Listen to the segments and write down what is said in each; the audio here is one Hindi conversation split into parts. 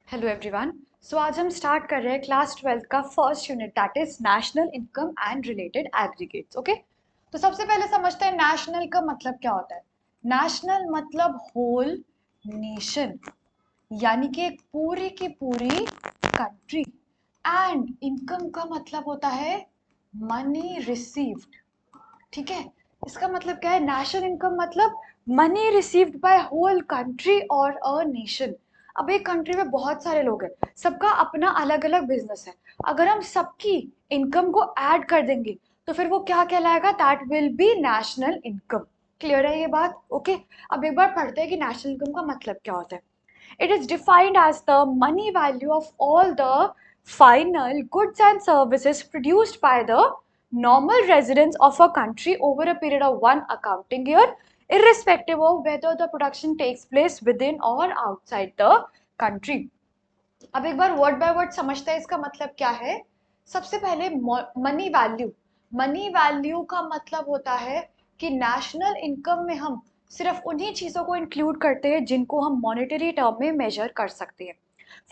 Hello everyone. सो आज हम स्टार्ट कर रहे हैं क्लास 12 का first unit that is national income and related aggregates. Okay, तो सबसे पहले समझते हैं नेशनल का मतलब क्या होता है। नेशनल मतलब होल नेशन, यानी कि एक पूरी की पूरी कंट्री। एंड इनकम का मतलब होता है मनी रिसीव्ड। ठीक है, इसका मतलब क्या है? नेशनल इनकम मतलब money received by whole country और अ नेशन। अब एक कंट्री में बहुत सारे लोग हैं, सबका अपना अलग अलग बिजनेस है। अगर हम सबकी इनकम को ऐड कर देंगे तो फिर वो क्या कहलाएगा? That will be national income. Clear है ये बात? ओके, अब एक बार पढ़ते हैं कि नेशनल इनकम का मतलब क्या होता है। It is defined as the money value of all the final goods and services produced by the normal residents of a country over a period of one accounting year, irrespective of whether the production takes place within or outside the country. अब एक बार वर्ड बाय वर्ड समझते हैं इसका मतलब क्या है। सबसे पहले मनी वैल्यू। मनी वैल्यू का मतलब होता है कि नेशनल इनकम में हम सिर्फ उन्हीं चीज़ों को इंक्लूड करते हैं जिनको हम मॉनेटरी टर्म में मेजर कर सकते हैं।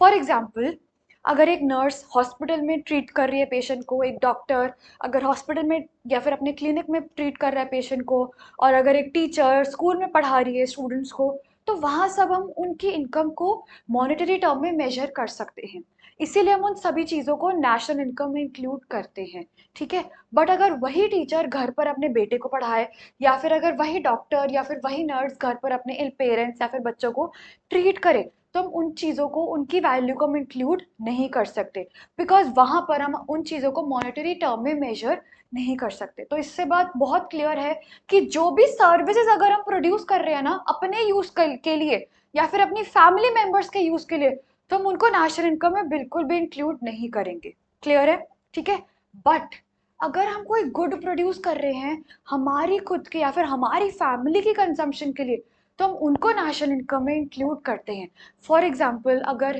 फॉर एग्जाम्पल, अगर एक नर्स हॉस्पिटल में ट्रीट कर रही है पेशेंट को, एक डॉक्टर अगर हॉस्पिटल में या फिर अपने क्लिनिक में ट्रीट कर रहा है पेशेंट को, और अगर एक टीचर स्कूल में पढ़ा रही है स्टूडेंट्स को, तो वहाँ सब हम उनकी इनकम को मॉनेटरी टर्म में मेजर कर सकते हैं। इसीलिए हम उन सभी चीज़ों को नेशनल इनकम में इंक्लूड करते हैं। ठीक है, बट अगर वही टीचर घर पर अपने बेटे को पढ़ाए, या फिर अगर वही डॉक्टर या फिर वही नर्स घर पर अपने इल पेरेंट्स या फिर बच्चों को ट्रीट करे, तो हम उन चीज़ों को, उनकी वैल्यू को हम इंक्लूड नहीं कर सकते, बिकॉज वहाँ पर हम उन चीज़ों को मॉनेटरी टर्म में मेजर नहीं कर सकते। तो इससे बात बहुत क्लियर है कि जो भी सर्विसेज अगर हम प्रोड्यूस कर रहे हैं ना अपने यूज के लिए या फिर अपनी फैमिली मेंबर्स के यूज के लिए, तो हम उनको नेशनल इनकम में बिल्कुल भी इंक्लूड नहीं करेंगे। क्लियर है? ठीक है, बट अगर हम कोई गुड प्रोड्यूस कर रहे हैं हमारी खुद की या फिर हमारी फैमिली की कंजम्पशन के लिए, तो हम उनको नेशनल इनकम में इंक्लूड करते हैं। फॉर एग्जाम्पल, अगर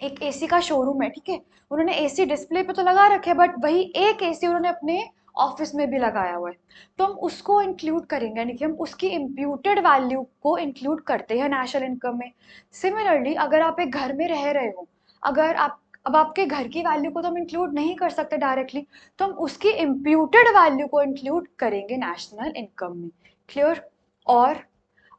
एक एसी का शोरूम है, ठीक है, उन्होंने एसी डिस्प्ले पे तो लगा रखे हैं, बट वही एक एसी उन्होंने अपने ऑफिस में भी लगाया हुआ है, तो हम उसको इंक्लूड करेंगे, यानी कि हम उसकी इम्प्यूटेड वैल्यू को इंक्लूड करते हैं नेशनल इनकम में। सिमिलरली, अगर आप एक घर में रह रहे हो, अगर आप अब आपके घर की वैल्यू को तो हम इंक्लूड नहीं कर सकते डायरेक्टली, तो हम उसकी इम्प्यूटेड वैल्यू को इंक्लूड करेंगे नेशनल इनकम में। क्लियर? और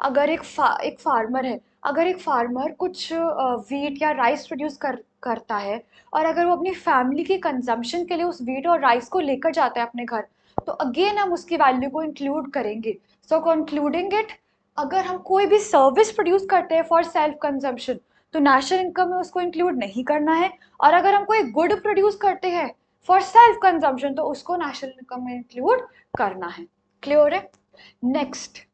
अगर एक फार्मर है, अगर एक फार्मर कुछ वीट या राइस प्रोड्यूस करता है, और अगर वो अपनी फैमिली की कंजम्पशन के लिए उस वीट और राइस को लेकर जाता है अपने घर, तो अगेन हम उसकी वैल्यू को इंक्लूड करेंगे। सो कंक्लूडिंग इट, अगर हम कोई भी सर्विस प्रोड्यूस करते हैं फॉर सेल्फ कंजम्पशन, तो नेशनल इनकम में उसको इंक्लूड नहीं करना है। और अगर हम कोई गुड प्रोड्यूस करते हैं फॉर सेल्फ कंजम्पशन, तो उसको नेशनल इनकम में इंक्लूड करना है। क्लियर है? Next,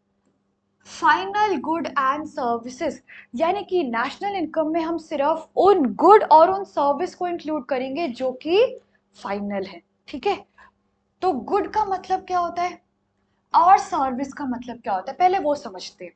final good and services, यानी कि नेशनल इनकम में हम सिर्फ उन गुड और उन सर्विस को इंक्लूड करेंगे जो कि फाइनल है। ठीक है, तो गुड का मतलब क्या होता है और सर्विस का मतलब क्या होता है, पहले वो समझते हैं।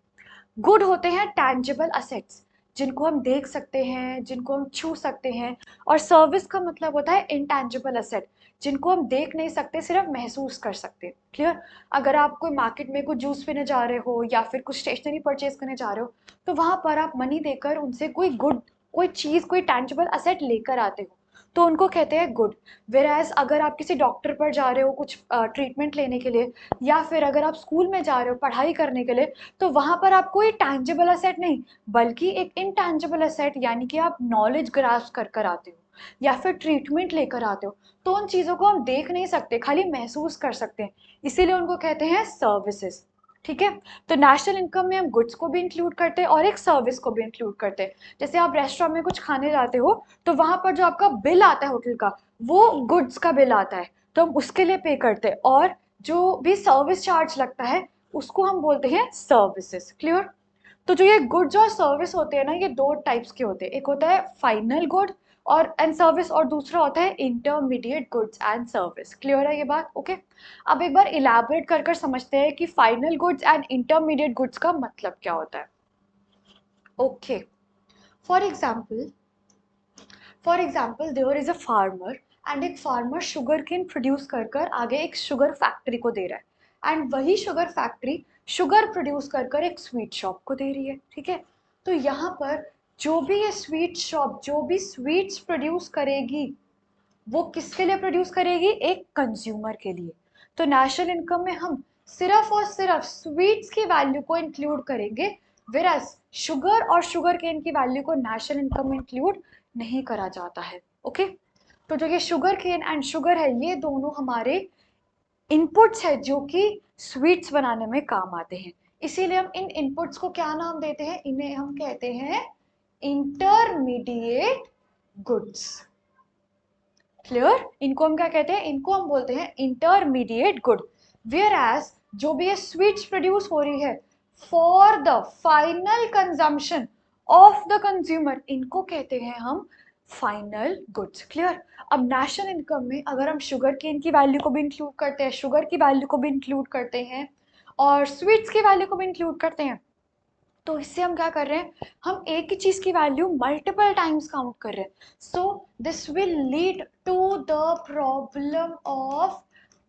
गुड होते हैं टैंजिबल असेट्स, जिनको हम देख सकते हैं, जिनको हम छू सकते हैं। और सर्विस का मतलब होता है इंटैंजिबल असेट, जिनको हम देख नहीं सकते, सिर्फ महसूस कर सकते हैं। क्लियर? अगर आप कोई मार्केट में कुछ जूस पीने जा रहे हो या फिर कुछ स्टेशनरी परचेज करने जा रहे हो, तो वहां पर आप मनी देकर उनसे कोई गुड, कोई चीज, कोई टैंजिबल असेट लेकर आते हो, तो उनको कहते हैं गुड। वेराज अगर आप किसी डॉक्टर पर जा रहे हो कुछ ट्रीटमेंट लेने के लिए, या फिर अगर आप स्कूल में जा रहे हो पढ़ाई करने के लिए, तो वहां पर आप कोई टैंजिबल असेट नहीं, बल्कि एक इनटैंजिबल असेट, यानी कि आप नॉलेज ग्रास्प कर कर आते हो या फिर ट्रीटमेंट लेकर आते हो, तो उन चीजों को हम देख नहीं सकते, खाली महसूस कर सकते हैं, इसीलिए उनको कहते हैं सर्विसेज। ठीक है, तो नेशनल इनकम में हम गुड्स को भी इंक्लूड करते हैं और एक सर्विस को भी इंक्लूड करते हैं। जैसे आप रेस्टोरेंट में कुछ खाने जाते हो, तो वहां पर जो आपका बिल आता है होटल का, वो गुड्स का बिल आता है, तो हम उसके लिए पे करते हैं। और जो भी सर्विस चार्ज लगता है उसको हम बोलते हैं सर्विसेज। क्लियर? तो जो ये गुड्स और सर्विस होते हैं ना, ये दो टाइप्स के होते हैं, एक होता है फाइनल गुड और एंड सर्विस, और दूसरा होता है intermediate goods and service. Clear है ये बात? ओके, अब एक बार इलैबोरेट कर कर समझते हैं कि final goods and intermediate goods का मतलब क्या होता है। Okay, for example, there is a farmer, and एक फार्मर शुगर केन प्रोड्यूस कर कर आगे एक शुगर फैक्ट्री को दे रहा है, एंड वही शुगर फैक्ट्री शुगर प्रोड्यूस कर कर एक स्वीट शॉप को दे रही है। ठीक है, तो यहाँ पर जो भी ये स्वीट शॉप जो भी स्वीट्स प्रोड्यूस करेगी वो किसके लिए प्रोड्यूस करेगी? एक कंज्यूमर के लिए। तो नेशनल इनकम में हम सिर्फ और सिर्फ स्वीट्स की वैल्यू को इंक्लूड करेंगे, वेरएस शुगर और शुगर केन की वैल्यू को नेशनल इनकम में इंक्लूड नहीं करा जाता है। ओके, तो जो ये शुगर केन एंड शुगर है ये दोनों हमारे इनपुट्स है जो कि स्वीट्स बनाने में काम आते हैं, इसीलिए हम इन इनपुट्स को क्या नाम देते हैं? इन्हें हम कहते हैं इंटरमीडिएट गुड्स। क्लियर? इनको हम क्या कहते हैं? इनको हम बोलते हैं इंटरमीडिएट गुड। वेयर एज जो भी ये स्वीट्स प्रोड्यूस हो रही है for the final consumption of the consumer, इनको कहते हैं हम फाइनल गुड्स। क्लियर? अब नेशनल इनकम में अगर हम शुगर केन की वैल्यू को भी इंक्लूड करते हैं, शुगर की वैल्यू को भी इंक्लूड करते हैं और स्वीट्स की वैल्यू को भी इंक्लूड करते हैं, तो इससे हम क्या कर रहे हैं? हम एक ही चीज की वैल्यू मल्टीपल टाइम्स काउंट कर रहे हैं। So this will lead to the problem of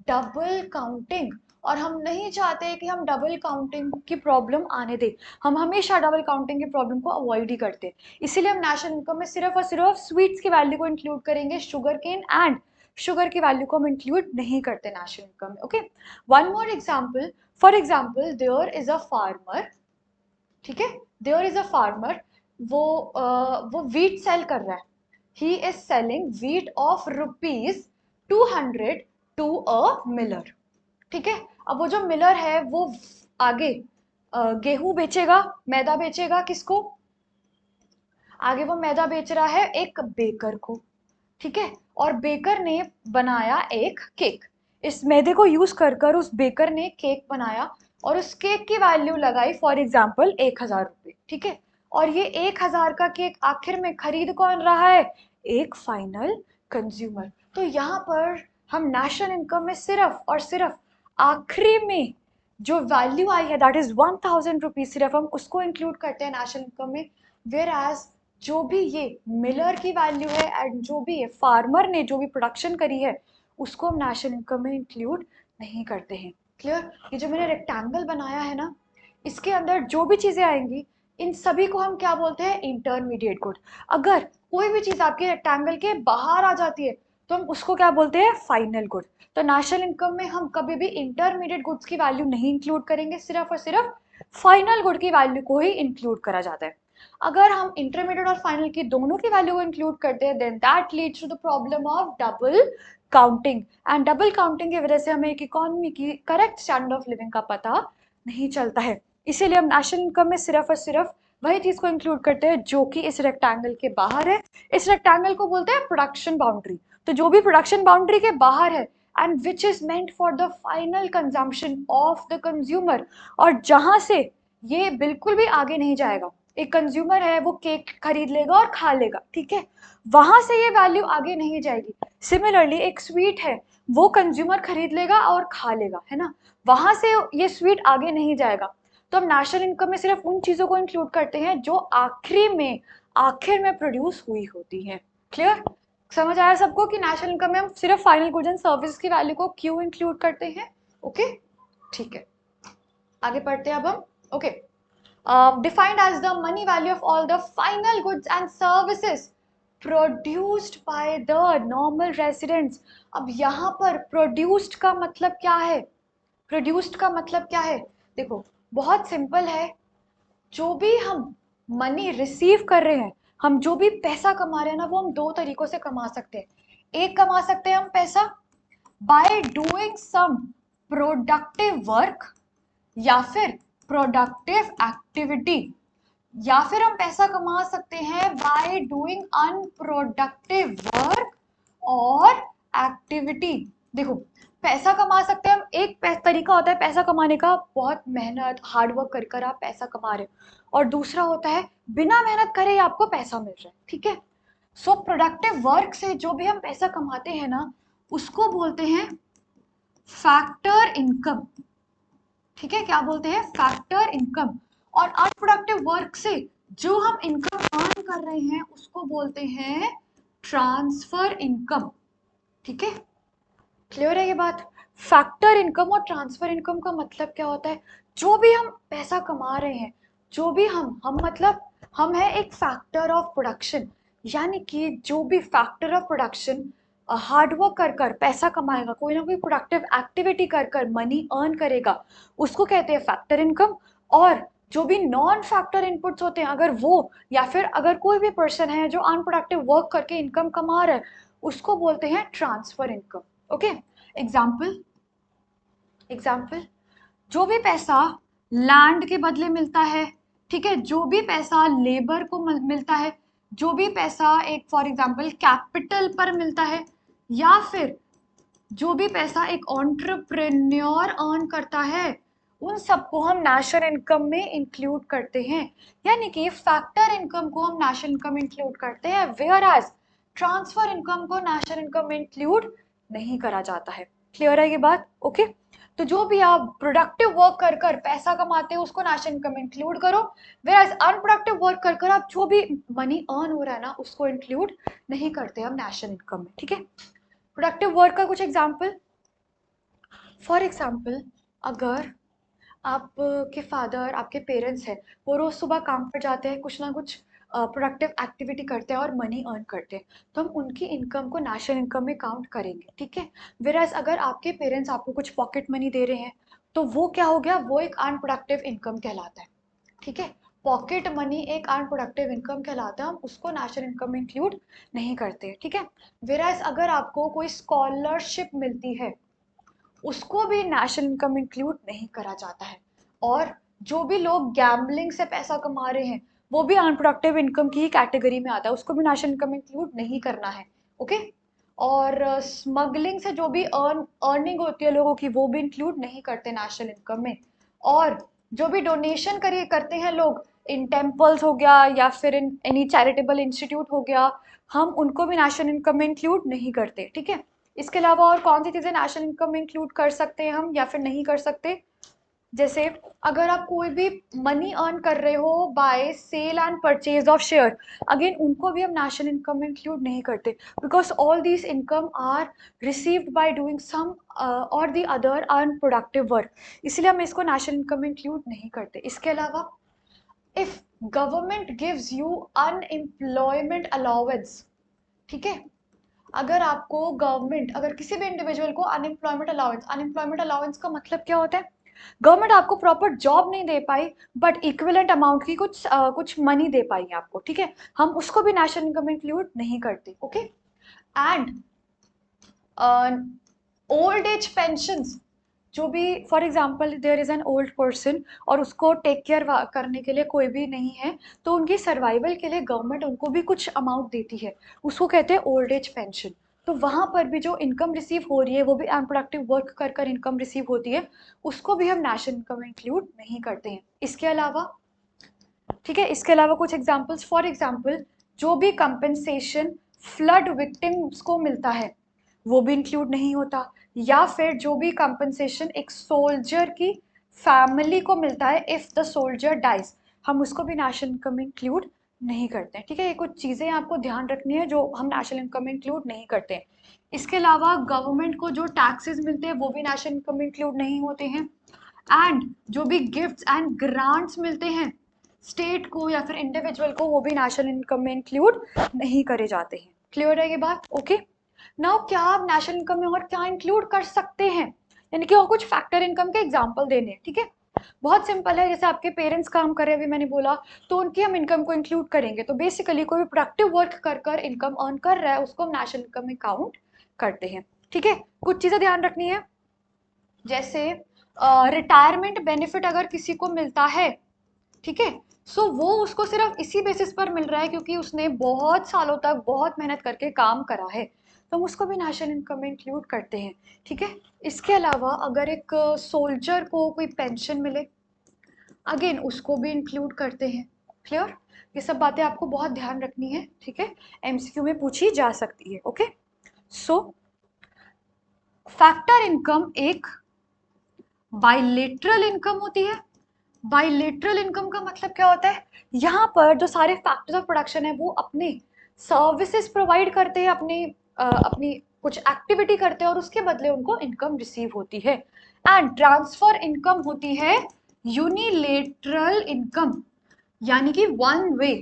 double counting, और हम नहीं चाहते कि हम डबल काउंटिंग की प्रॉब्लम आने दें। हम हमेशा डबल काउंटिंग की प्रॉब्लम को अवॉइड ही करते हैं, इसीलिए हम नेशनल इनकम में सिर्फ और सिर्फ स्वीट्स की वैल्यू को इंक्लूड करेंगे, शुगर केन एंड शुगर की वैल्यू को हम इंक्लूड नहीं करते नेशनल इनकम में। Okay, one more example, for example there is a farmer, ठीक है, देयर इज अ फार्मर, वो वीट सेल कर रहा है, he is selling wheat of ₹200 to a miller. ठीक है, अब वो जो मिलर है वो आगे गेहूं बेचेगा, मैदा बेचेगा किसको? आगे वो मैदा बेच रहा है एक बेकर को। ठीक है, और बेकर ने बनाया एक केक, इस मैदे को यूज कर कर उस बेकर ने केक बनाया और उस केक की वैल्यू लगाई फॉर एग्जाम्पल 1,000 रुपए। ठीक है, और ये 1,000 का केक आखिर में खरीद कौन रहा है? एक फाइनल कंज्यूमर। तो यहाँ पर हम नेशनल इनकम में सिर्फ और सिर्फ आखिरी में जो वैल्यू आई है दैट इज 1,000 रुपीज, सिर्फ हम उसको इंक्लूड करते हैं नेशनल इनकम में, वेयर एज जो भी ये मिलर की वैल्यू है एंड जो भी ये फार्मर ने जो भी प्रोडक्शन करी है उसको हम नेशनल इनकम में इंक्लूड नहीं करते हैं। क्लियर? ये जो मैंने रेक्टेंगल बनाया है ना, इसके अंदर जो भी चीजें आएंगी इन सभी को हम क्या बोलते हैं? Intermediate good. अगर कोई भी चीज आपके रेक्टेंगल के बाहर आ जाती है तो हम उसको क्या बोलते हैं? Final good. तो नेशनल इनकम में हम कभी भी इंटरमीडिएट गुड्स की वैल्यू नहीं इंक्लूड करेंगे, सिर्फ और सिर्फ फाइनल गुड की वैल्यू को ही इंक्लूड करा जाता है। अगर हम इंटरमीडिएट और फाइनल की दोनों की वैल्यू को इंक्लूड करते हैं then that leads to the problem of double counting, and double counting की वजह से हमें एक इकोनॉमी की करेक्ट स्टैंडर्ड ऑफ लिविंग का पता नहीं चलता है। इसीलिए हम नेशनल इनकम में सिर्फ और सिर्फ वही चीज को इंक्लूड करते हैं जो कि इस रेक्टेंगल के बाहर है। इस रेक्टेंगल को बोलते हैं प्रोडक्शन बाउंड्री। तो जो भी प्रोडक्शन बाउंड्री के बाहर है and which is meant for the final consumption of the consumer, और जहां से ये बिल्कुल भी आगे नहीं जाएगा, एक कंज्यूमर है वो केक खरीद लेगा और खा लेगा, ठीक है, वहां से ये वैल्यू आगे नहीं जाएगी। सिमिलरली एक स्वीट है वो कंज्यूमर खरीद लेगा और खा लेगा, है ना, वहां से ये स्वीट आगे नहीं जाएगा। तो हम नेशनल इनकम में सिर्फ उन चीजों को इंक्लूड करते हैं जो आखिर में प्रोड्यूस हुई होती हैं। क्लियर? समझ आया सबको कि नेशनल इनकम में हम सिर्फ फाइनल गुड्स एंड सर्विस की वैल्यू को क्यों इंक्लूड करते हैं? ओके, ठीक है, आगे पढ़ते हैं अब हम। Okay, defined as the money value of all the final goods and services produced by the normal residents। अब यहाँ पर produced का मतलब क्या है? produced का मतलब क्या है? देखो बहुत सिंपल है, जो भी हम मनी रिसीव कर रहे हैं, हम जो भी पैसा कमा रहे हैं ना, वो हम दो तरीकों से कमा सकते हैं। एक कमा सकते हैं हम पैसा by doing some productive work या फिर प्रोडक्टिव एक्टिविटी, या फिर हम पैसा कमा सकते हैं बाय डूइंग अनप्रोडक्टिव वर्क और एक्टिविटी। देखो पैसा कमा सकते हैं हम, एक तरीका होता है पैसा कमाने का बहुत मेहनत हार्ड वर्क कर कर आप पैसा कमा रहे हो, और दूसरा होता है बिना मेहनत करे ही आपको पैसा मिल रहा है। ठीक है, सो प्रोडक्टिव वर्क से जो भी हम पैसा कमाते हैं ना उसको बोलते हैं फैक्टर इनकम। ठीक है, क्या बोलते हैं? Factor income. और अनप्रोडक्टिव वर्क से जो हम इनकम अर्न कर रहे हैं उसको बोलते हैं ट्रांसफर इनकम। ठीक है, क्लियर है ये बात? फैक्टर इनकम और ट्रांसफर इनकम का मतलब क्या होता है? जो भी हम पैसा कमा रहे हैं, जो भी हम मतलब हम है एक फैक्टर ऑफ प्रोडक्शन, यानी कि जो भी फैक्टर ऑफ प्रोडक्शन हार्डवर्क कर कर पैसा कमाएगा, कोई ना कोई प्रोडक्टिव एक्टिविटी कर कर मनी अर्न करेगा, उसको कहते हैं फैक्टर इनकम। और जो भी नॉन फैक्टर इनपुट्स होते हैं, अगर वो या फिर अगर कोई भी पर्सन है जो अनप्रोडक्टिव वर्क करके इनकम कमा रहा है, उसको बोलते हैं transfer income. Okay, example example जो भी पैसा लैंड के बदले मिलता है, ठीक है, जो भी पैसा लेबर को मिलता है, जो भी पैसा एक फॉर एग्जांपल कैपिटल पर मिलता है, या फिर जो भी पैसा एक एंटरप्रेन्योर अर्न करता है, उन सबको हम नेशनल इनकम में इंक्लूड करते हैं। यानी कि फैक्टर इनकम को हम नेशनल इनकम में इंक्लूड करते हैं, वेयर एज ट्रांसफर इनकम को नेशनल इनकम में इंक्लूड नहीं करा जाता है। क्लियर है ये बात? ओके, तो जो भी आप प्रोडक्टिव वर्क कर कर पैसा कमाते हो उसको नेशनल इनकम में इंक्लूड करो, वेयर एज अनप्रोडक्टिव वर्क कर कर आप जो भी मनी अर्न हो रहा है ना उसको इंक्लूड नहीं करते हम नेशनल इनकम में। ठीक है, प्रोडक्टिव वर्क का कुछ एग्जाम्पल, फॉर एग्जाम्पल अगर आपके फादर, आपके पेरेंट्स हैं, वो रोज सुबह काम पर जाते हैं, कुछ ना कुछ प्रोडक्टिव एक्टिविटी करते हैं और मनी अर्न करते हैं, तो हम उनकी इनकम को नेशनल इनकम में काउंट करेंगे। ठीक है, वेराज अगर आपके पेरेंट्स आपको कुछ पॉकेट मनी दे रहे हैं तो वो क्या हो गया, वो एक अनप्रोडक्टिव इनकम कहलाता है। ठीक है, पॉकेट मनी एक अनप्रोडक्टिव इनकम कहलाता है, हम उसको नेशनल इनकम में इंक्लूड नहीं करते। ठीक है, वेराज अगर आपको कोई स्कॉलरशिप मिलती है उसको भी नेशनल इनकम इंक्लूड नहीं करा जाता है। और जो भी लोग गैम्बलिंग से पैसा कमा रहे हैं वो भी अनप्रोडक्टिव इनकम की ही कैटेगरी में आता है, उसको भी नेशनल इनकम इंक्लूड नहीं करना है। ओके, और स्मगलिंग से जो भी अर्निंग होती है लोगों की वो भी इंक्लूड नहीं करते नेशनल इनकम में। और जो भी डोनेशन करिए करते हैं लोग इन टेम्पल्स हो गया या फिर इन एनी चैरिटेबल इंस्टीट्यूट हो गया, हम उनको भी नेशनल इनकम में इंक्लूड नहीं करते। ठीक है, इसके अलावा और कौन सी चीज़ें नेशनल इनकम में इंक्लूड कर सकते हैं हम या फिर नहीं कर सकते, जैसे अगर आप कोई भी मनी अर्न कर रहे हो by sale and purchase of share, again उनको भी हम नेशनल इनकम में इंक्लूड नहीं करते, because all these income are received by doing some और द अदर अनप्रोडक्टिव वर्क, इसलिए हम इसको नेशनल इनकम में इंक्लूड नहीं करते। इसके अलावा if government gives you unemployment allowance, ठीक है, अगर आपको गवर्नमेंट, अगर किसी भी इंडिविजुअल को अनएम्प्लॉयमेंट अलाउंस का मतलब क्या होता है, गवर्नमेंट आपको प्रॉपर जॉब नहीं दे पाई बट इक्विवेलेंट अमाउंट की कुछ मनी दे पाई है आपको। ठीक है, हम उसको भी नेशनल इनकम में इंक्लूड नहीं करते। Okay, and old age pension, जो भी for example there is an old person और उसको टेक केयर करने के लिए कोई भी नहीं है, तो उनकी सर्वाइवल के लिए गवर्नमेंट उनको भी कुछ अमाउंट देती है, उसको कहते हैं ओल्ड एज पेंशन। तो वहाँ पर भी जो इनकम रिसीव हो रही है वो भी अनप्रोडक्टिव वर्क कर कर इनकम रिसीव होती है, उसको भी हम नेशनल इनकम में इंक्लूड नहीं करते हैं। इसके अलावा, ठीक है, इसके अलावा कुछ एग्जाम्पल्स, फॉर एग्जाम्पल जो भी कंपेंसेशन फ्लड विक्टिम्स को मिलता है वो भी इंक्लूड नहीं होता, या फिर जो भी कंपनसेशन एक सोल्जर की फैमिली को मिलता है इफ द सोल्जर डाइज, हम उसको भी नेशनल इनकम में इंक्लूड नहीं करते हैं। ठीक है, ये कुछ चीज़ें आपको ध्यान रखनी है जो हम नेशनल इनकम में इंक्लूड नहीं करते हैं। इसके अलावा गवर्नमेंट को जो टैक्सेस मिलते हैं वो भी नेशनल इनकम में इंक्लूड नहीं होते हैं, एंड जो भी गिफ्ट्स एंड ग्रांट्स मिलते हैं स्टेट को या फिर इंडिविजुअल को वो भी नेशनल इनकम में इंक्लूड नहीं करे जाते हैं। क्लियर है ये बात? ओके, नाउ क्या आप नेशनल इनकम में और क्या इंक्लूड कर सकते हैं, यानी कि और कुछ फैक्टर इनकम के एग्जांपल देने हैं। ठीक है, बहुत सिंपल है, जैसे आपके पेरेंट्स काम कर रहे हैं अभी मैंने बोला, तो उनकी हम इनकम को इंक्लूड करेंगे। तो बेसिकली कोई भी प्रोडक्टिव वर्क कर कर इनकम अर्न कर रहा है उसको हम नेशनल इनकम में काउंट करते हैं। ठीक है, कुछ चीजें ध्यान रखनी है, जैसे रिटायरमेंट बेनिफिट अगर किसी को मिलता है, ठीक है, सो वो उसको सिर्फ इसी बेसिस पर मिल रहा है क्योंकि उसने बहुत सालों तक बहुत मेहनत करके काम करा है, तो हम उसको भी नेशनल इनकम में इंक्लूड करते हैं। ठीक है, इसके अलावा अगर एक सोल्जर को कोई पेंशन मिले, अगेन उसको भी इंक्लूड करते हैं। क्लियर? ये सब बातें आपको बहुत ध्यान रखनी है। ठीक है, एमसीक्यू में पूछी जा सकती है। ओके, सो फैक्टर इनकम एक बाइलेटरल इनकम होती है। बाइलेटरल इनकम का मतलब क्या होता है, यहाँ पर जो सारे फैक्टर्स ऑफ प्रोडक्शन है वो अपने सर्विसेज प्रोवाइड करते हैं, अपनी कुछ एक्टिविटी करते हैं और उसके बदले उनको इनकम रिसीव होती है। एंड ट्रांसफर इनकम होती है यूनिलेटरल इनकम, यानी कि one way,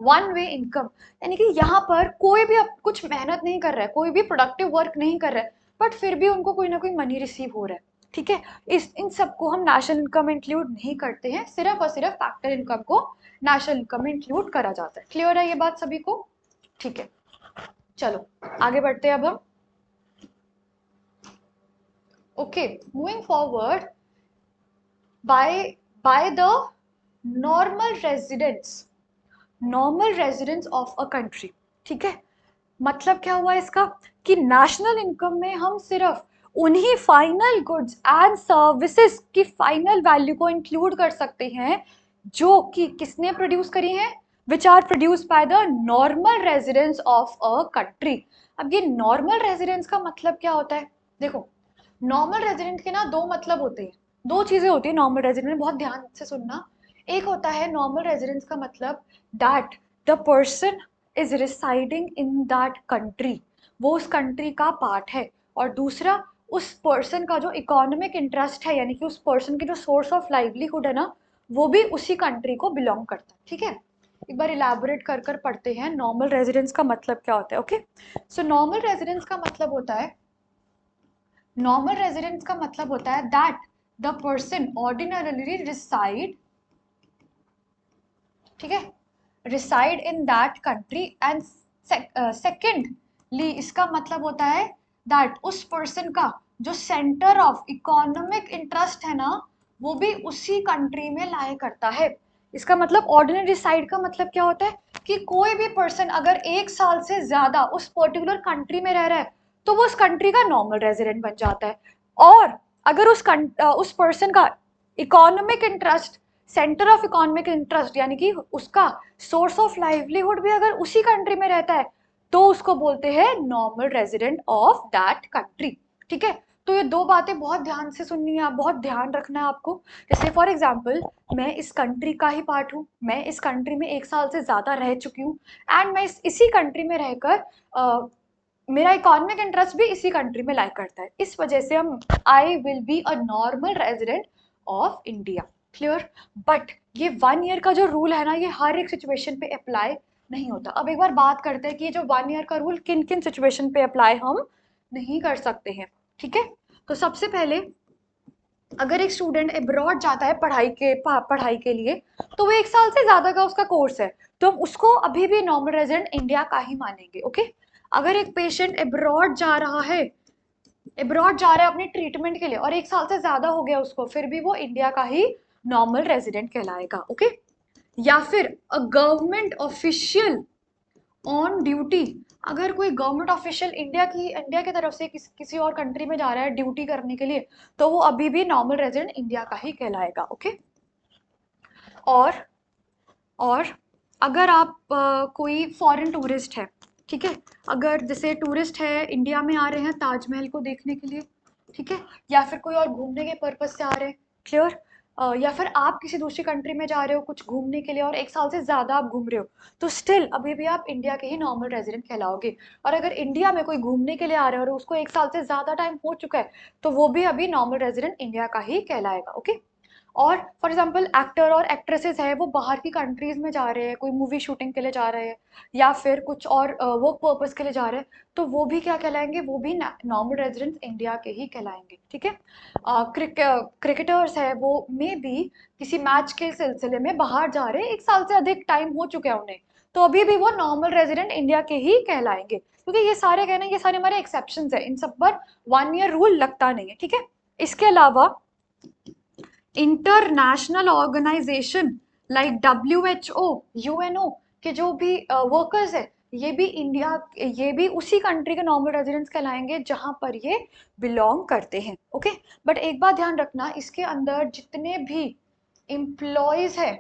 one way income, यानी कि यहाँ पर कोई भी अब कुछ मेहनत नहीं कर रहा है, कोई भी प्रोडक्टिव वर्क नहीं कर रहा है, बट फिर भी उनको कोई ना कोई मनी रिसीव हो रहा है। ठीक है, इस इन सबको हम नेशनल इनकम इंक्लूड नहीं करते हैं, सिर्फ और सिर्फ फैक्टर इनकम को नेशनल इनकम में इंक्लूड करा जाता है। क्लियर है ये बात सभी को? ठीक है, चलो आगे बढ़ते हैं अब हम। Okay, moving forward, bye the normal residents, normal residence of a country. ठीक है, मतलब क्या हुआ इसका कि नेशनल इनकम में हम सिर्फ उन्हीं फाइनल गुड्स एंड सर्विसेज की फाइनल वैल्यू को इंक्लूड कर सकते हैं जो कि किसने प्रोड्यूस करी हैं, which are produce by the normal residence of a country. अब ये नॉर्मल रेजिडेंस का मतलब क्या होता है? देखो, नॉर्मल रेजिडेंट के ना दो मतलब होते हैं, दो चीजें होती है नॉर्मल रेजिडेंट में, बहुत ध्यान से सुनना। एक होता है नॉर्मल रेजिडेंस का मतलब that the person is residing in that country, वो उस कंट्री का पार्ट है। और दूसरा, उस पर्सन का जो इकोनॉमिक इंटरेस्ट है, यानी कि उस पर्सन की जो सोर्स ऑफ लाइवलीहुड है ना, वो भी उसी कंट्री को बिलोंग करता है। ठीक है, एक बार इलैबोरेट कर कर पढ़ते हैं नॉर्मल रेजिडेंस का मतलब क्या होता है। ओके, सो नॉर्मल रेजिडेंस का मतलब होता है, नॉर्मल रेजिडेंस का मतलब होता है that the person ordinarily reside, ठीक है, reside in that country. And secondly इसका मतलब होता है दैट उस पर्सन का जो सेंटर ऑफ इकोनॉमिक इंटरेस्ट है ना, वो भी उसी कंट्री में लाई करता है। इसका मतलब ऑर्डिनरी रिसाइड का मतलब क्या होता है कि कोई भी पर्सन अगर 1 साल से ज्यादा उस पर्टिकुलर कंट्री में रह रहा है तो वो उस कंट्री का नॉर्मल रेजिडेंट बन जाता है। और अगर उस पर्सन का economic interest, centre of economic interest, यानी कि उसका सोर्स ऑफ लाइवलीहुड भी अगर उसी कंट्री में रहता है, तो उसको बोलते हैं normal resident of that country. ठीक है, तो ये दो बातें बहुत ध्यान से सुननी है, आप बहुत ध्यान रखना है आपको। जैसे फॉर एग्जाम्पल, मैं इस कंट्री का ही पार्ट हूँ, मैं इस कंट्री में 1 साल से ज्यादा रह चुकी हूँ, एंड मैं इसी कंट्री में रहकर मेरा इकोनॉमिक इंटरेस्ट भी इसी कंट्री में लाई करता है, इस वजह से हम I will be a normal resident of India. Clear? But ये 1 ईयर का जो रूल है ना, ये हर एक सिचुएशन पे अप्लाई नहीं होता। अब एक बार बात करते हैं कि ये जो 1 ईयर का रूल किन किन सिचुएशन पे अप्लाई हम नहीं कर सकते हैं। ठीक है, तो सबसे पहले, अगर एक स्टूडेंट अब्रॉड जाता है पढ़ाई के लिए, तो वो 1 साल से ज्यादा का उसका कोर्स है, तो हम उसको अभी भी नॉर्मल रेजिडेंट इंडिया का ही मानेंगे। ओके, अगर एक पेशेंट अब्रॉड जा रहा है अपने ट्रीटमेंट के लिए और 1 साल से ज्यादा हो गया उसको, फिर भी वो इंडिया का ही नॉर्मल रेजिडेंट कहलाएगा। ओके, या फिर a government official on duty, अगर कोई गवर्नमेंट ऑफिशियल इंडिया की तरफ से किसी और कंट्री में जा रहा है ड्यूटी करने के लिए, तो वो अभी भी नॉर्मल रेजिडेंट इंडिया का ही कहलाएगा। ओके, और और अगर आप कोई फॉरेन टूरिस्ट है, ठीक है, अगर जैसे टूरिस्ट है इंडिया में आ रहे हैं ताजमहल को देखने के लिए, ठीक है, या फिर कोई और घूमने के पर्पज से आ रहे हैं। क्लियर? या फिर आप किसी दूसरी कंट्री में जा रहे हो कुछ घूमने के लिए और 1 साल से ज्यादा आप घूम रहे हो, तो स्टिल अभी भी आप इंडिया के ही नॉर्मल रेजिडेंट कहलाओगे। और अगर इंडिया में कोई घूमने के लिए आ रहा है और उसको 1 साल से ज्यादा टाइम हो चुका है, तो वो भी अभी नॉर्मल रेजिडेंट इंडिया का ही कहलाएगा। ओके, और फॉर एग्जाम्पल एक्टर और एक्ट्रेसेस है, वो बाहर की कंट्रीज में जा रहे हैं, कोई मूवी शूटिंग के लिए जा रहे हैं, या फिर कुछ और वर्क पर्पस के लिए जा रहे हैं, तो वो भी क्या कहलाएंगे, वो भी नॉर्मल रेजिडेंट्स इंडिया के ही कहलाएंगे। ठीक है, क्रिकेटर्स है, वो मे भी किसी मैच के सिलसिले में बाहर जा रहे हैं, 1 साल से अधिक टाइम हो चुका है उन्हें, तो अभी भी वो नॉर्मल रेजिडेंट इंडिया के ही कहलाएंगे, क्योंकि ये सारे कहने, ये सारे हमारे एक्सेप्शन है, इन सब पर 1 ईयर रूल लगता नहीं है। ठीक है, इसके अलावा international organisation like WHO, UNO के जो भी वर्कर्स है, ये भी उसी कंट्री के नॉर्मल रेजिडेंट्स कहलाएंगे जहां पर ये बिलोंग करते हैं। ओके, बट एक बात ध्यान रखना, इसके अंदर जितने भी एम्प्लॉयज है,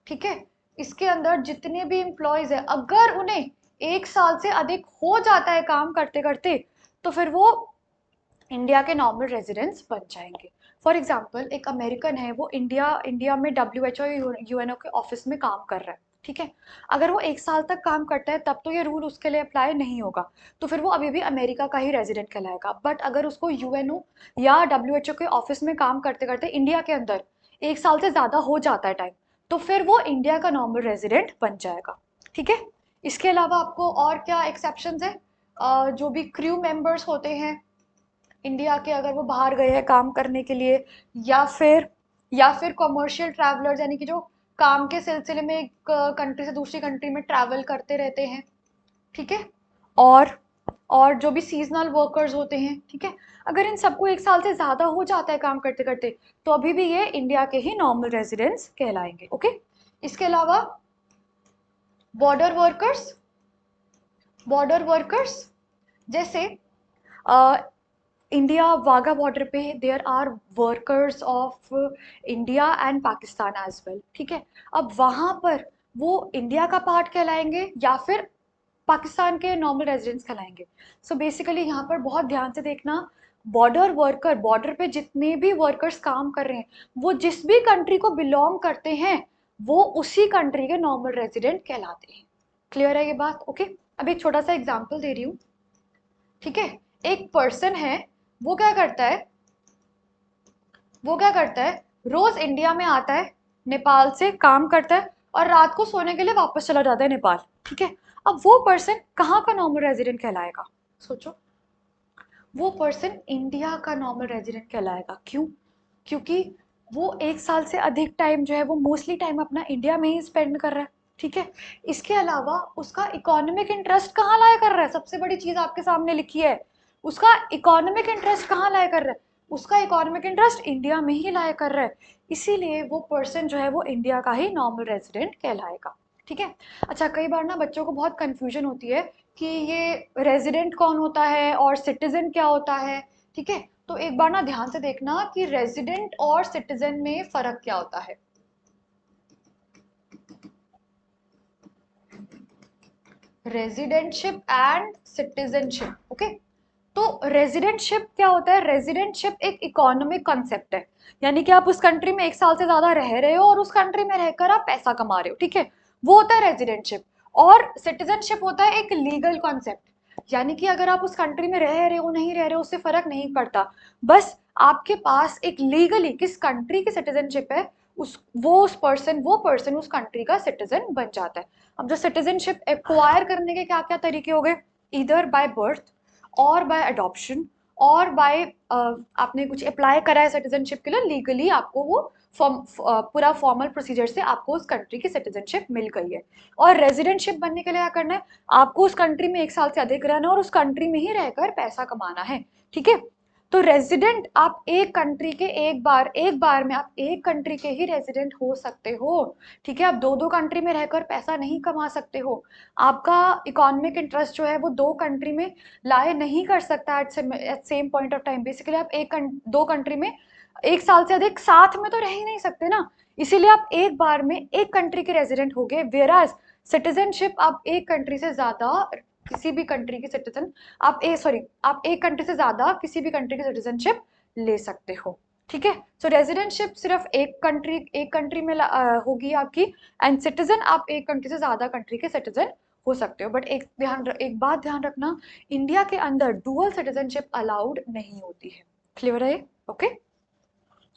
ठीक है, इसके अंदर जितने भी एम्प्लॉयज है, अगर उन्हें 1 साल से अधिक हो जाता है काम करते करते, तो फिर वो इंडिया के नॉर्मल रेजिडेंट्स बन जाएंगे। फॉर एग्जाम्पल, एक अमेरिकन है, वो इंडिया में WHO UNO के ऑफिस में काम कर रहा है, ठीक है, अगर वो 1 साल तक काम करता है तब तो ये रूल उसके लिए अप्लाई नहीं होगा, तो फिर वो अभी भी अमेरिका का ही रेजिडेंट कहलाएगा। बट अगर उसको UNO या WHO के ऑफिस में काम करते करते इंडिया के अंदर 1 साल से ज्यादा हो जाता है टाइम, तो फिर वो इंडिया का नॉर्मल रेजिडेंट बन जाएगा। ठीक है। इसके अलावा आपको और क्या एक्सेप्शंस है? जो भी क्रू मेंबर्स होते हैं इंडिया के, अगर वो बाहर गए हैं काम करने के लिए, या फिर कमर्शियल ट्रैवलर्स, यानी कि जो काम के सिलसिले में एक कंट्री से दूसरी कंट्री में ट्रैवल करते रहते हैं, ठीक है। और और जो भी सीजनल वर्कर्स होते हैं, ठीक है, अगर इन सबको 1 साल से ज़्यादा हो जाता है काम करते करते, तो अभी भी ये इंडिया के ही नॉर्मल रेजिडेंट्स कहलाएंगे। ओके। इसके अलावा बॉर्डर वर्कर्स, बॉर्डर वर्कर्स जैसे इंडिया वाघा बॉर्डर पे there are workers of India and Pakistan as well, ठीक है। अब वहाँ पर वो इंडिया का पार्ट कहलाएंगे या फिर पाकिस्तान के नॉर्मल रेजिडेंट्स कहलाएंगे। सो बेसिकली यहाँ पर बहुत ध्यान से देखना, बॉर्डर वर्कर, बॉर्डर पे जितने भी वर्कर्स काम कर रहे हैं वो जिस भी कंट्री को बिलोंग करते हैं वो उसी कंट्री के नॉर्मल रेजिडेंट कहलाते हैं। क्लियर है ये बात? ओके। अब एक छोटा सा एग्जाम्पल दे रही हूँ, ठीक है। एक पर्सन है, वो क्या करता है, वो क्या करता है, रोज इंडिया में आता है, नेपाल से काम करता है और रात को सोने के लिए वापस चला जाता है नेपाल, ठीक है। अब वो पर्सन कहाँ का नॉर्मल रेजिडेंट कहलाएगा? सोचो, वो पर्सन इंडिया का नॉर्मल रेजिडेंट कहलाएगा। क्यों? क्योंकि वो 1 साल से अधिक टाइम जो है वो मोस्टली टाइम अपना इंडिया में ही स्पेंड कर रहा है, ठीक है। इसके अलावा उसका इकोनॉमिक इंटरेस्ट कहाँ लाया कर रहा है? सबसे बड़ी चीज आपके सामने लिखी है, उसका इकोनॉमिक इंटरेस्ट कहाँ लाया कर रहा है? उसका इकोनॉमिक इंटरेस्ट इंडिया में ही लाया कर रहा है, इसीलिए वो पर्सन जो है वो इंडिया का ही नॉर्मल रेजिडेंट कहलाएगा, ठीक है। अच्छा, कई बार ना बच्चों को बहुत कंफ्यूजन होती है कि ये रेजिडेंट कौन होता है और सिटीजन क्या होता है, ठीक है। तो एक बार ना ध्यान से देखना कि रेजिडेंट और सिटीजन में फर्क क्या होता है। Residentship and citizenship, okay. तो रेजिडेंटशिप क्या होता है? रेजिडेंटशिप एक इकोनॉमिक कॉन्सेप्ट है, यानी कि आप उस कंट्री में 1 साल से ज्यादा रह रहे हो और उस कंट्री में रहकर आप पैसा कमा रहे हो, ठीक है, वो होता है रेजिडेंटशिप। और सिटीजनशिप होता है एक लीगल कॉन्सेप्ट, यानी कि अगर आप उस कंट्री में रह रहे हो नहीं रह रहे हो उससे फर्क नहीं पड़ता, बस आपके पास एक लीगली किस कंट्री की सिटीजनशिप है, वो पर्सन उस कंट्री का सिटीजन बन जाता है। अब जो सिटीजनशिप एक्वायर करने के क्या क्या तरीके हो गए, इधर बाय बर्थ और बाय अडॉप्शन और बाय आपने कुछ अप्लाई करा है सिटीजनशिप के लिए, लीगली आपको वो पूरा फॉर्मल प्रोसीजर से आपको उस कंट्री की सिटीजनशिप मिल गई है। और रेजिडेंटशिप बनने के लिए क्या करना है, आपको उस कंट्री में 1 साल से अधिक रहना है और उस कंट्री में ही रहकर पैसा कमाना है, ठीक है। तो रेजिडेंट आप एक कंट्री के एक बार में आप एक कंट्री के ही रेजिडेंट हो सकते हो, ठीक है। आप दो दो कंट्री में रहकर पैसा नहीं कमा सकते हो, आपका इकोनॉमिक इंटरेस्ट जो है वो दो कंट्री में लाए नहीं कर सकता at same point of time. Basically आप दो कंट्री में 1 साल से अधिक साथ में तो रह ही नहीं सकते ना, इसीलिए आप एक बार में एक कंट्री के रेजिडेंट हो गए। वेराज सिटीजनशिप आप एक कंट्री से ज्यादा किसी भी कंट्री की सिटीजन आप एक कंट्री से ज्यादा किसी भी कंट्री की सिटीजनशिप ले सकते हो, ठीक है। सो रेजिडेंटशिप सिर्फ एक कंट्री में होगी आपकी, एंड सिटीजन आप एक कंट्री से ज्यादा कंट्री के सिटीजन हो सकते हो। बट एक बात ध्यान रखना, इंडिया के अंदर डुअल सिटीजनशिप अलाउड नहीं होती है। क्लियर है? ओके।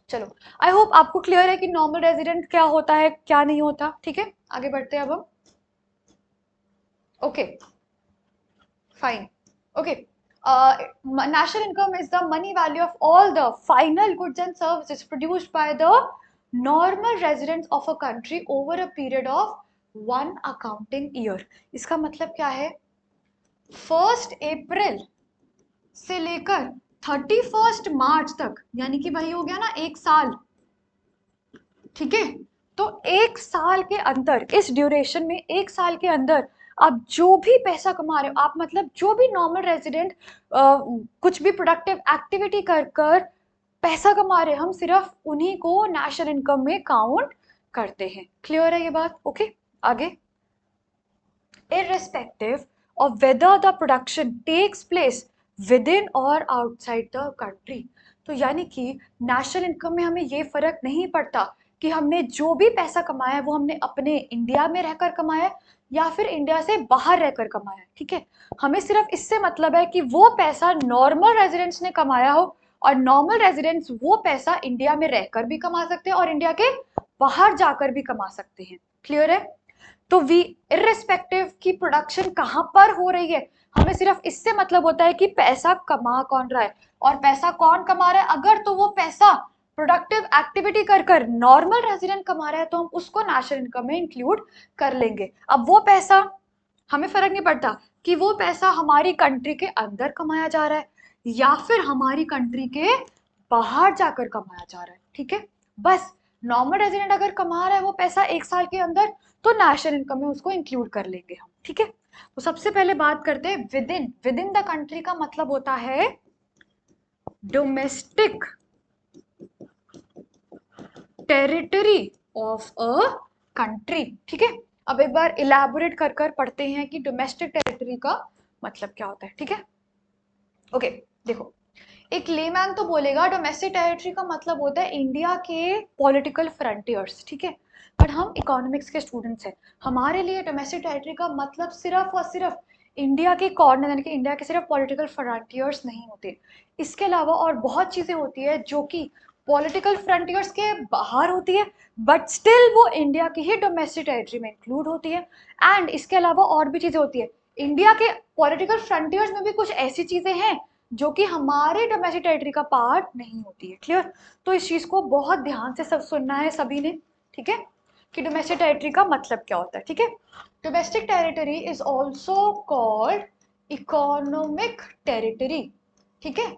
चलो, आई होप आपको क्लियर है कि नॉर्मल रेजिडेंट क्या होता है क्या नहीं होता, ठीक है। आगे बढ़ते हैं अब हम। Okay, fine. Okay, national income is the money value of all the final goods and services produced by the normal residents of a country over a period of 1 accounting year। इसका मतलब क्या है? 1 अप्रैल से लेकर 31 मार्च तक, यानी कि वही हो गया ना 1 साल, ठीक है। तो 1 साल के अंदर, इस ड्यूरेशन में 1 साल के अंदर आप जो भी पैसा कमा रहे हो, आप मतलब जो भी नॉर्मल रेजिडेंट कुछ भी प्रोडक्टिव एक्टिविटी कर कर पैसा कमा रहे हैं, हम सिर्फ उन्हीं को नेशनल इनकम में काउंट करते हैं। क्लियर है ये बात? ओके, आगे। irrespective of whether the production takes place within or outside the country। तो यानी कि नेशनल इनकम में हमें ये फर्क नहीं पड़ता कि हमने जो भी पैसा कमाया है वो हमने अपने इंडिया में रहकर कमाया है या फिर इंडिया से बाहर रहकर कमाया है, ठीक है। हमें सिर्फ इससे मतलब है कि वो पैसा नॉर्मल रेजिडेंट्स ने कमाया हो, और नॉर्मल रेजिडेंट्स वो पैसा इंडिया में रहकर भी कमा सकते हैं और इंडिया के बाहर जाकर भी कमा सकते हैं। क्लियर है? तो वी इर्रिस्पेक्टिव की प्रोडक्शन कहाँ पर हो रही है, हमें सिर्फ इससे मतलब होता है कि पैसा कमा कौन रहा है, और पैसा कौन कमा रहा है, अगर तो वो पैसा प्रोडक्टिव एक्टिविटी कर कर नॉर्मल रेजिडेंट कमा रहा है तो हम उसको नेशनल इनकम में इंक्लूड कर लेंगे। अब वो पैसा हमें फर्क नहीं पड़ता कि वो पैसा हमारी कंट्री के अंदर कमाया जा रहा है या फिर हमारी कंट्री के बाहर जाकर कमाया जा रहा है, ठीक है। बस नॉर्मल रेजिडेंट अगर कमा रहा है वो पैसा एक साल के अंदर, तो नेशनल इनकम में उसको इंक्लूड कर लेंगे हम, ठीक है। तो सबसे पहले बात करते हैं विद इन द कंट्री का मतलब होता है domestic territory of a country, ठीक है। अब एक बार इलैबोरेट कर कर पढ़ते हैं कि डोमेस्टिक टेरिटरी का मतलब क्या होता है, ठीक है। ओके, देखो, एक लेमैन तो बोलेगा डोमेस्टिक टेरिटरी का मतलब होता है इंडिया के पॉलिटिकल फ्रंटियर्स, ठीक है। बट हम इकोनॉमिक्स के स्टूडेंट्स हैं, हमारे लिए डोमेस्टिक टेरिटरी का मतलब सिर्फ और सिर्फ इंडिया के कॉर्नर, यानी कि इंडिया के सिर्फ पॉलिटिकल फ्रंटियर्स नहीं होते, इसके अलावा और बहुत चीजें होती है जो कि पॉलिटिकल फ्रंटियर्स के बाहर होती है, बट स्टिल वो इंडिया की ही डोमेस्टिक टेरिटरी में इंक्लूड होती है। एंड इसके अलावा और भी चीजें होती है, इंडिया के पॉलिटिकल फ्रंटियर्स में भी कुछ ऐसी चीजें हैं जो कि हमारे डोमेस्टिक टेरिटरी का पार्ट नहीं होती है, क्लियर। तो इस चीज को बहुत ध्यान से सब सुनना है सभी ने, ठीक है, कि डोमेस्टिक टेरिटरी का मतलब क्या होता है, ठीक है। Domestic territory is also called economic territory, ठीक है,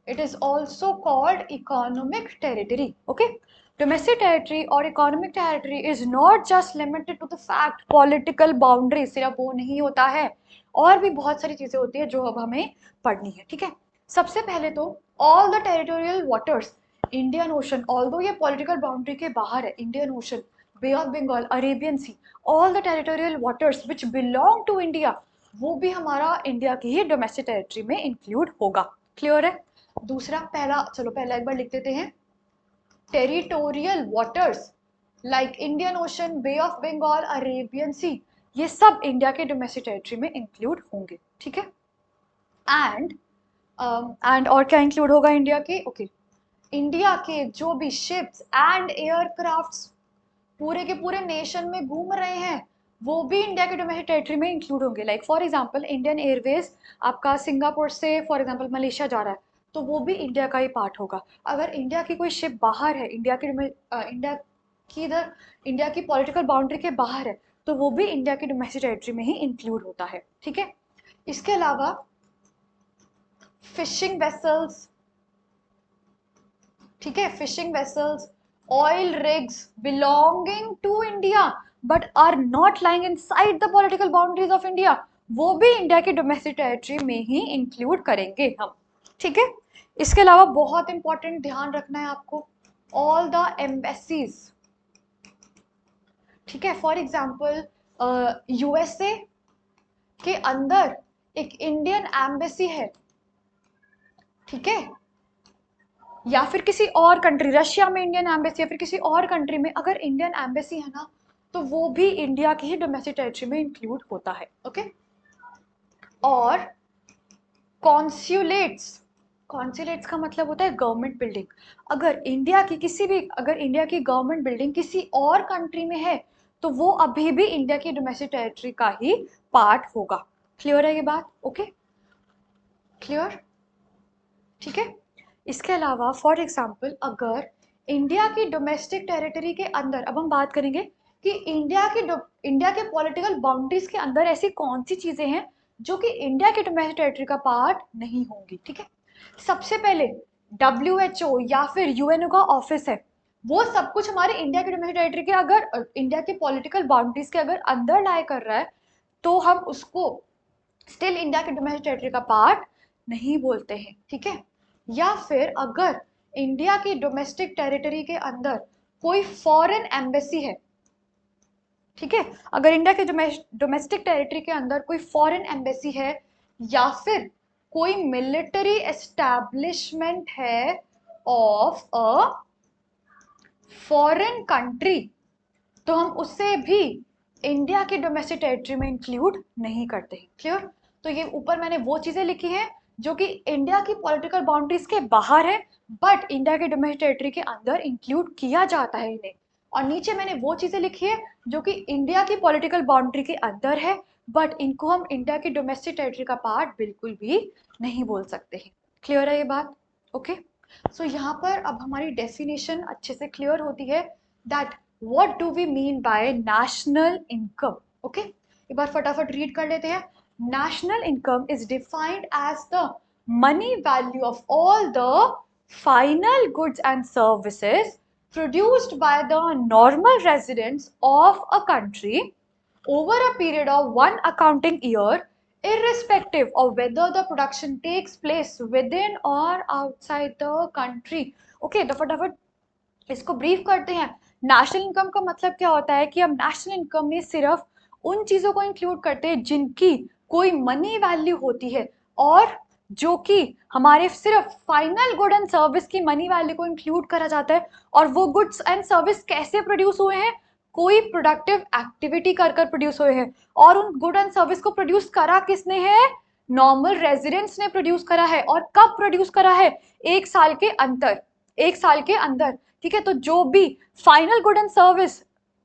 it is also called economic territory, okay। domestic territory और economic territory is not just limited to the fact political boundary, सिर्फ वो नहीं होता है, और भी बहुत सारी चीजें होती है जो अब हमें पढ़नी है, ठीक है। सबसे पहले तो all the territorial waters Indian Ocean, although ये पॉलिटिकल बाउंड्री के बाहर है, Indian Ocean, bay of Bengal, Arabian Sea, all the territorial waters which belong to India, वो भी हमारा इंडिया की ही डोमेस्टिक टेरिटरी में इंक्लूड होगा, क्लियर है। दूसरा, पहला, चलो पहला एक बार लिख देते हैं, territorial waters like Indian Ocean, bay of Bengal, Arabian Sea, ये सब इंडिया के डोमेस्टिक टेरिटरी में इंक्लूड होंगे, ठीक है। एंड और क्या इंक्लूड होगा इंडिया के, ओके, इंडिया के जो भी शिप्स एंड एयरक्राफ्ट्स पूरे के पूरे नेशन में घूम रहे हैं वो भी इंडिया के डोमेस्टिक टेरिटरी में इंक्लूड होंगे। Like for example Indian Airways आपका सिंगापुर से फॉर एग्जांपल मलेशिया जा रहा है, तो वो भी इंडिया का ही पार्ट होगा। अगर इंडिया की कोई शिप बाहर है, इंडिया की पॉलिटिकल बाउंड्री के बाहर है, तो वो भी इंडिया की डोमेस्टिक टेरिटरी में ही इंक्लूड होता है, ठीक है। इसके अलावा फिशिंग वेसल्स, ठीक है, fishing vessels, oil rigs belonging to India but are not lying inside the political boundaries of India, वो भी इंडिया की डोमेस्टिक टेरिटरी में ही इंक्लूड करेंगे हम, ठीक है। इसके अलावा बहुत इंपॉर्टेंट ध्यान रखना है आपको, ऑल द एम्बेसीज, ठीक है। फॉर एग्जाम्पल यूएसए के अंदर एक इंडियन एम्बेसी है, ठीक है, या फिर किसी और कंट्री, रशिया में इंडियन एम्बेसी, या फिर किसी और कंट्री में अगर इंडियन एम्बेसी है ना, तो वो भी इंडिया की ही डोमेस्टिक टेरिटरी में इंक्लूड होता है, ओके। और कॉन्सुलेट्स, कॉन्सुलेट्स का मतलब होता है गवर्नमेंट बिल्डिंग, अगर इंडिया की गवर्नमेंट बिल्डिंग किसी और कंट्री में है तो वो अभी भी इंडिया की डोमेस्टिक टेरिटरी का ही पार्ट होगा, क्लियर है ये बात, ओके, क्लियर, ठीक है। इसके अलावा फॉर एग्जाम्पल अगर इंडिया की डोमेस्टिक टेरिटरी के अंदर, अब हम बात करेंगे कि इंडिया के पॉलिटिकल बाउंड्रीज के अंदर ऐसी कौन सी चीजें हैं जो कि इंडिया की डोमेस्टिक टेरिटरी का पार्ट नहीं होंगी, ठीक है। सबसे पहले WHO या फिर यूएनओ का ऑफिस है, वो सब कुछ हमारे इंडिया की डोमेस्टिक टेरिटरी के, अगर इंडिया के पॉलिटिकल बाउंड्रीज के अगर अंदर लाई कर रहा है तो हम उसको स्टिल इंडिया के डोमेस्टिक टेरिटरी का पार्ट नहीं बोलते हैं, ठीक है। या फिर अगर इंडिया की डोमेस्टिक टेरिटरी के अंदर कोई फॉरेन एम्बेसी है, ठीक है, अगर इंडिया के डोमेस्टिक टेरिटरी के अंदर कोई फॉरेन एम्बेसी है या फिर कोई मिलिट्री एस्टैब्लिशमेंट है ऑफ अ फॉरेन कंट्री, तो हम उससे भी इंडिया की डोमेस्टिक टेरिटरी में इंक्लूड नहीं करते हैं, क्लियर। तो ये ऊपर मैंने वो चीजें लिखी हैं जो कि इंडिया की पॉलिटिकल बाउंड्रीज के बाहर है बट इंडिया के डोमेस्टिक टेरिटरी के अंदर इंक्लूड किया जाता है इन्हें, और नीचे मैंने वो चीजें लिखी है जो कि इंडिया की पॉलिटिकल बाउंड्री के अंदर है, बट इनको हम इंडिया की डोमेस्टिक टेरिटरी का पार्ट बिल्कुल भी नहीं बोल सकते हैं। क्लियर है ये बात? ओके। सो यहाँ पर अब हमारी डेफिनेशन अच्छे से क्लियर होती है that what do we mean by national income. Okay, एक बार फटाफट रीड कर लेते हैं। National income is defined as the money value of all the final goods and services produced by the normal residents of a country over a period of one accounting year, irrespective of whether the production takes place within or outside the country. Okay, तो फटाफट इसको ब्रीफ करते हैं। नेशनल इनकम का मतलब क्या होता है कि हम नेशनल इनकम में सिर्फ उन चीजों को इंक्लूड करते हैं जिनकी कोई मनी वैल्यू होती है, और जो कि हमारे सिर्फ फाइनल गुड एंड सर्विस की मनी वैल्यू को इंक्लूड करा जाता है। और वो गुड्स एंड सर्विस कैसे प्रोड्यूस हुए हैं? कोई प्रोडक्टिव एक्टिविटी कर कर प्रोड्यूस हुए हैं। और उन गुड एंड सर्विस को प्रोड्यूस करा किसने है? नॉर्मल रेजिडेंट्स ने प्रोड्यूस करा है। और कब प्रोड्यूस करा है? एक साल के अंदर, एक साल के अंदर। ठीक है, तो जो भी final good and service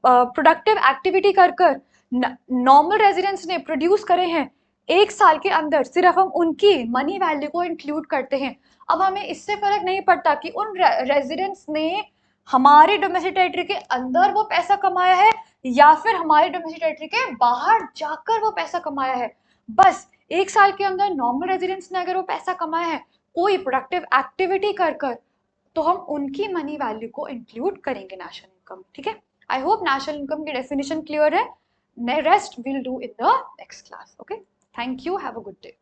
productive activity कर कर नॉर्मल रेजिडेंट्स ने प्रोड्यूस करे हैं एक साल के अंदर, सिर्फ हम उनकी मनी वैल्यू को इंक्लूड करते हैं। अब हमें इससे फर्क नहीं पड़ता कि उन रेजिडेंट्स ने हमारे डोमेस्टिक टेरिटरी के अंदर वो पैसा कमाया है या फिर हमारे डोमेस्टिक टेरिटरी के बाहर जाकर वो पैसा कमाया है। बस एक साल के अंदर नॉर्मल रेजिडेंट्स ने अगर वो पैसा कमाया है कोई प्रोडक्टिव एक्टिविटी कर कर, तो हम उनकी मनी वैल्यू को इंक्लूड करेंगे नेशनल इनकम। ठीक है, आई होप नेशनल इनकम की डेफिनेशन क्लियर है। Rest will do in the next class. Okay, thank you, have a good day.